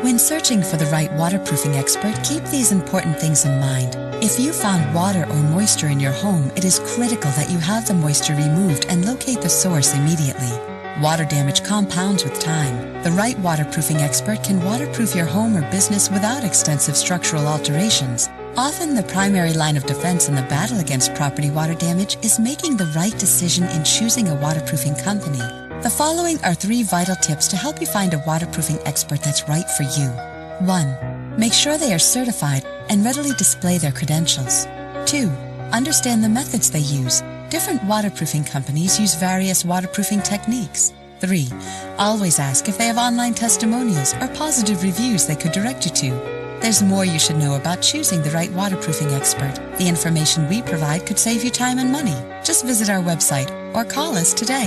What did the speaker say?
When searching for the right waterproofing expert, keep these important things in mind. If you found water or moisture in your home, it is critical that you have the moisture removed and locate the source immediately. Water damage compounds with time. The right waterproofing expert can waterproof your home or business without extensive structural alterations. Often the primary line of defense in the battle against property water damage is making the right decision in choosing a waterproofing company. The following are 3 vital tips to help you find a waterproofing expert that's right for you. 1. Make sure they are certified and readily display their credentials. 2. Understand the methods they use. Different waterproofing companies use various waterproofing techniques. 3. Always ask if they have online testimonials or positive reviews they could direct you to. There's more you should know about choosing the right waterproofing expert. The information we provide could save you time and money. Just visit our website or call us today.